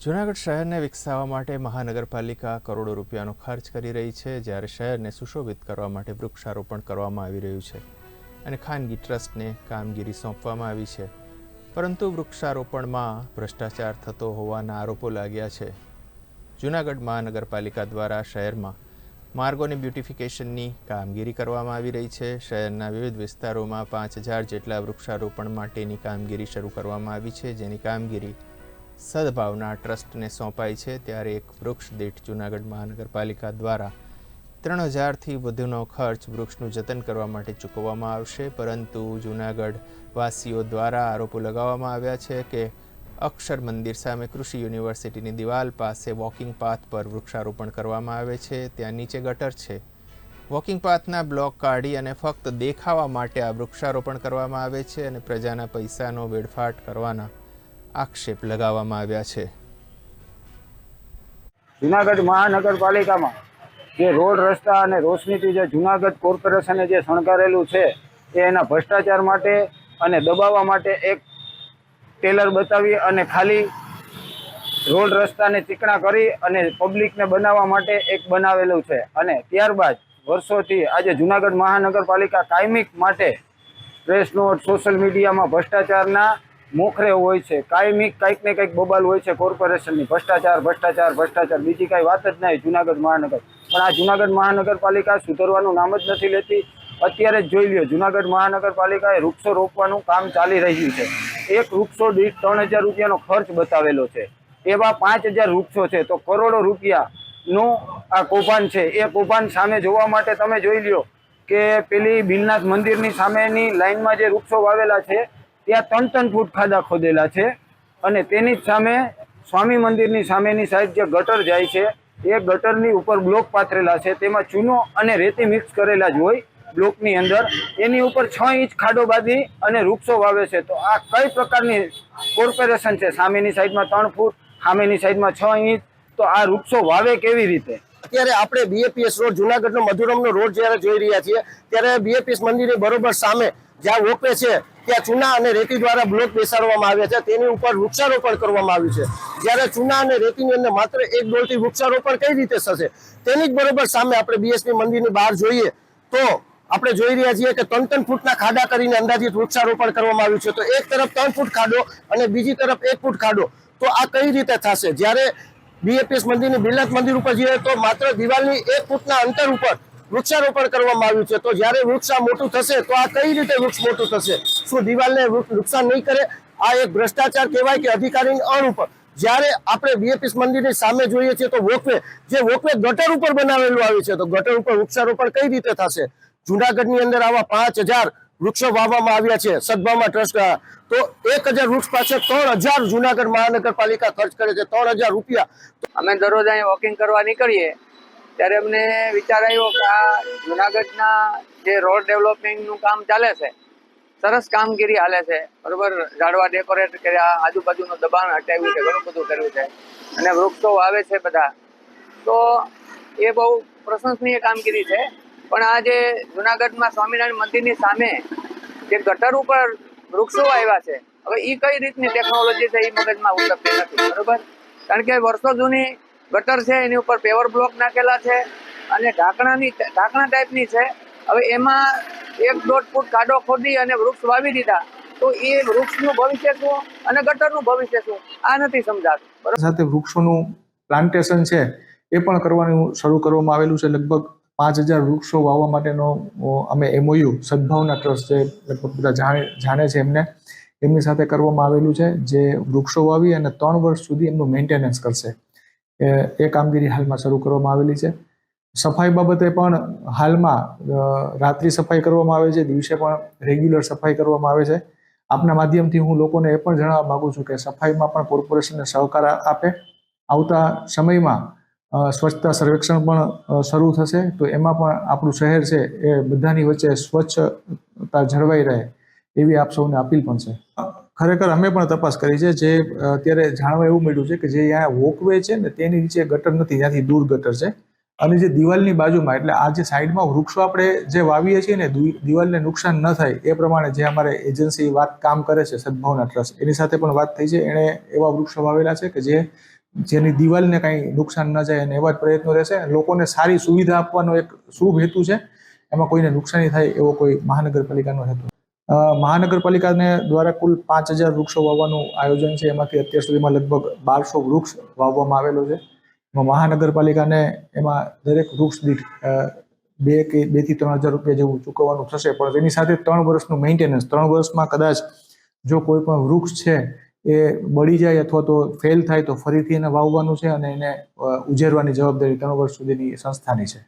જૂનાગઢ શહેરને વિકસાવવા માટે મહાનગરપાલિકા કરોડો રૂપિયાનો ખર્ચ કરી રહી છે, જ્યારે શહેરને સુશોભિત કરવા માટે વૃક્ષારોપણ કરવામાં આવી રહ્યું છે અને ખાનગી ટ્રસ્ટને કામગીરી સોંપવામાં આવી છે. પરંતુ વૃક્ષારોપણમાં ભ્રષ્ટાચાર થતો હોવાના આરોપો લાગ્યા છે. જૂનાગઢ મહાનગરપાલિકા દ્વારા શહેરમાં માર્ગોની બ્યુટિફિકેશનની કામગીરી કરવામાં આવી રહી છે. શહેરના વિવિધ વિસ્તારોમાં 5000 જેટલા વૃક્ષારોપણ માટેની કામગીરી શરૂ કરવામાં આવી છે, જેની કામગીરી સદભાવના ટ્રસ્ટને સોંપાઈ છે. ત્યારે એક વૃક્ષ દીઠ જૂનાગઢ મહાનગરપાલિકા દ્વારા 3000થી વધુનો ખર્ચ વૃક્ષનું જતન કરવા માટે ચૂકવવામાં આવશે. પરંતુ જૂનાગઢ વાસીઓ દ્વારા આરોપો લગાવવામાં આવ્યા છે કે અક્ષર મંદિર સામે કૃષિ યુનિવર્સિટીની દિવાલ પાસે વોકિંગ પાથ પર વૃક્ષારોપણ કરવામાં આવે છે. ત્યાં નીચે ગટર છે. વોકિંગ પાથના બ્લોક કાઢી અને ફક્ત દેખાવા માટે આ વૃક્ષારોપણ કરવામાં આવે છે અને પ્રજાના પૈસાનો વેડફાટ કરવાના આક્ષેપ લગાવવામાં આવ્યા છે. જૂનાગઢ મહાનગરપાલિકામાં જે રોડ રસ્તા અને રોશનીથી જે જૂનાગઢ કોર્પોરેશને જે શણગારેલું છે એ એના ભ્રષ્ટાચાર માટે અને દબાવવા માટે એક ટેલર બતાવી અને ખાલી રોડ રસ્તાને ચીકણા કરી અને પબ્લિકને બનાવવા માટે એક બનાવેલું છે. અને ત્યારબાદ વર્ષોથી આજે જૂનાગઢ મહાનગરપાલિકા કાયમિક માટે પ્રેસ નોટ, સોશિયલ મીડિયામાં ભ્રષ્ટાચારના મોખરે હોય છે. કાયમિક કંઈક ને કંઈક બબાલ હોય છે કોર્પોરેશનની. ભ્રષ્ટાચાર ભ્રષ્ટાચાર ભ્રષ્ટાચાર, બીજી કાંઈ વાત જ નહીં જૂનાગઢ મહાનગર. પણ આ જૂનાગઢ મહાનગરપાલિકા સુધરવાનું નામ જ નથી લેતી. અત્યારે જ જોઈ લ્યો, જૂનાગઢ મહાનગરપાલિકાએ વૃક્ષો રોપવાનું કામ ચાલી રહ્યું છે. એક વૃક્ષો દીઠ 3000 રૂપિયાનો ખર્ચ બતાવેલો છે. એવા 5000 વૃક્ષો છે તો કરોડો રૂપિયાનું આ કૌભાંડ છે. એ કૌભાંડ સામે જોવા માટે તમે જોઈ લ્યો કે પેલી બિલનાથ મંદિરની સામેની લાઈનમાં જે વૃક્ષો વાવેલા છે ત્યાં 3-3 ફૂટ ખાડા ખોદેલા છે. અને તેની જ સામે સ્વામી મંદિરની સામેની સાઈડ જે ગટર જાય છે એ ગટરની ઉપર બ્લોક પાથરેલા છે. તેમાં ચૂનો અને રેતી મિક્સ કરેલા જ હોય બ્લોકની અંદર. એની ઉપર 6 ઇંચ ખાડો બાંધી અને વૃક્ષો વાવે છે. તો આ કઈ પ્રકારની કોર્પોરેશન છે? સામેની સાઈડમાં 3 ફૂટ, સામેની સાઈડમાં 6 ઇંચ, તો આ વૃક્ષો વાવે કેવી રીતે? અત્યારે આપણે બીએપીએસ રોડ જૂનાગઢનો મધુરમનો રોડ જ્યારે જોઈ રહ્યા છીએ ત્યારે બીએપીએસ મંદિરની બરોબર સામે જ્યાં વોકવે છે ત્યાં ચૂના અને રેતી દ્વારા બ્લોક બેસાડવામાં આવ્યા છે. તેની ઉપર વૃક્ષારોપણ કરવામાં આવ્યું છે. જ્યારે ચૂના અને રેતીની અંદર માત્ર 1 થી વૃક્ષારોપણ કઈ રીતે થશે? તેની જ બરોબર સામે આપણે બીએસપી મંદિરની બહાર જોઈએ તો આપણે જોઈ રહ્યા છીએ કે 3-3 ફૂટના ખાડા કરીને અંદાજિત વૃક્ષારોપણ કરવામાં આવ્યું છે. તો એક તરફ 3 ફૂટ ખાડો અને બીજી તરફ 1 ફૂટ ખાડો, તો આ કઈ રીતે થશે? જ્યારે બીએપીએસ મંદિરની બિલનાથ મંદિર ઉપર જઈએ તો માત્ર દિવાલની 1 ફૂટના અંતર ઉપર વૃક્ષારોપણ કરવામાં આવ્યું છે. તો જ્યારે વૃક્ષ આ મોટું થશે તો આ કઈ રીતે વૃક્ષ મોટું થશે? શું દિવાલને નુકસાન નહીં કરે? આ એક ભ્રષ્ટાચાર કહેવાય કે અધિકારીની અણ ઉપર. જ્યારે આપણે બીએપીએસ મંદિરની સામે જોઈએ છીએ તો વોકવે ગટર ઉપર બનાવેલું આવ્યું છે. તો ગટર ઉપર વૃક્ષારોપણ કઈ રીતે થશે? જૂનાગઢની અંદર આવા 5000 વૃક્ષો વાવવામાં આવ્યા છે સદભાવના ટ્રસ્ટ. તો 1000 વૃક્ષ પાછળ 3000 જૂનાગઢ મહાનગરપાલિકા ખર્ચ કરે છે, 3000 રૂપિયા. અમે દરરોજ અહીં વોકિંગ કરવા નીકળીએ ત્યારે અમને વિચાર આવ્યો કે આ જૂનાગઢના જે રોડ ડેવલપમેન્ટનું કામ ચાલે છે, સરસ કામગીરી હાલે છે, બરોબર. ઝાડવા ડેકોરેટ કર્યા, આજુબાજુનું દબાણ હટાવ્યું છે, ઘણું બધું કર્યું છે અને વૃક્ષો વાવે છે બધા. તો એ બહુ પ્રશંસનીય કામગીરી છે. પણ આ જે જૂનાગઢમાં સ્વામિનારાયણ મંદિરની સામે જે ગટર ઉપર વૃક્ષો આવ્યા છે, હવે એ કઈ રીતની ટેકનોલોજી છે એ મગજમાં ઉતરતી નથી, બરોબર. કારણ કે વર્ષો જૂની ગટર છે, એની ઉપર પેવર બ્લોક નાખેલા છે અને ઢાંકણા ટાઈપની છે. હવે એમાં 1-1.5 ફૂટ ખાડો ખોદી અને વૃક્ષ વાવી દીધા. તો એ વૃક્ષનું ભવિષ્ય શું અને ગટરનું ભવિષ્ય શું, આ નથી સમજાતું, બરોબર. સાથે વૃક્ષોનું પ્લાન્ટેશન છે એ પણ કરવાનું શરૂ કરવામાં આવેલું છે. લગભગ 5000 વૃક્ષો વાવવા માટેનો અમે એમઓયુ સદભાવના ટ્રસ્ટ જે લગભગ બધા જાણે છે એમની સાથે કરવામાં આવેલું છે, જે વૃક્ષો વાવી અને 3 વર્ષ સુધી એમનું મેન્ટેનન્સ કરશે. એ કામગીરી હાલમાં શરૂ કરવામાં આવેલી છે. સફાઈ બાબતે પણ હાલમાં રાત્રિ સફાઈ કરવામાં આવે છે, દિવસે પણ રેગ્યુલર સફાઈ કરવામાં આવે છે. આપના માધ્યમથી હું લોકોને એ પણ જણાવવા માગું છું કે સફાઈમાં પણ કોર્પોરેશનને સહકાર આપે. આવતા સમયમાં સ્વચ્છતા સર્વેક્ષણ પણ શરૂ થશે, તો એમાં પણ આપણું શહેર છે એ બધાની વચ્ચે સ્વચ્છતા જળવાઈ રહે એવી આપ સૌને અપીલ પણ છે. ખરેખર અમે પણ તપાસ કરી છે. જે અત્યારે જાણવા એવું મળ્યું છે કે જે અહીંયા વોકવે છે ને તેની નીચે ગટર નથી, ત્યાંથી દૂર ગટર છે. અને જે દિવાલની બાજુમાં, એટલે આ જે સાઈડમાં વૃક્ષો આપણે જે વાવીએ છીએ ને દિવાલને નુકસાન ન થાય એ પ્રમાણે જે અમારે એજન્સી કામ કરે છે સદભાવના ટ્રસ્ટ, એની સાથે પણ વાત થઈ છે. એણે એવા વૃક્ષો વાવેલા છે કે જે જેની દિવાલને કાંઈ નુકસાન ન જાય અને એવા જ પ્રયત્નો રહેશે. લોકોને સારી સુવિધા આપવાનો એક શુભ હેતુ છે, એમાં કોઈને નુકસાની થાય એવો કોઈ મહાનગરપાલિકાનો હેતુ. મહાનગરપાલિકાને દ્વારા કુલ 5000 વૃક્ષો વાવવાનું આયોજન છે. એમાંથી અત્યાર સુધીમાં લગભગ 1200 વૃક્ષ વાવવામાં આવેલો છે. મહાનગરપાલિકાને એમાં દરેક વૃક્ષ દીઠ 2 થી 3000 રૂપિયા જેવું ચૂકવવાનું થશે, પણ તેની સાથે 3 વર્ષનું મેન્ટેનન્સ, 3 વર્ષમાં કદાચ જો કોઈ પણ વૃક્ષ છે એ બળી જાય અથવા તો ફેલ થાય તો ફરીથી એને વાવવાનું છે અને એને ઉજેરવાની જવાબદારી 3 વર્ષ સુધીની સંસ્થાની છે.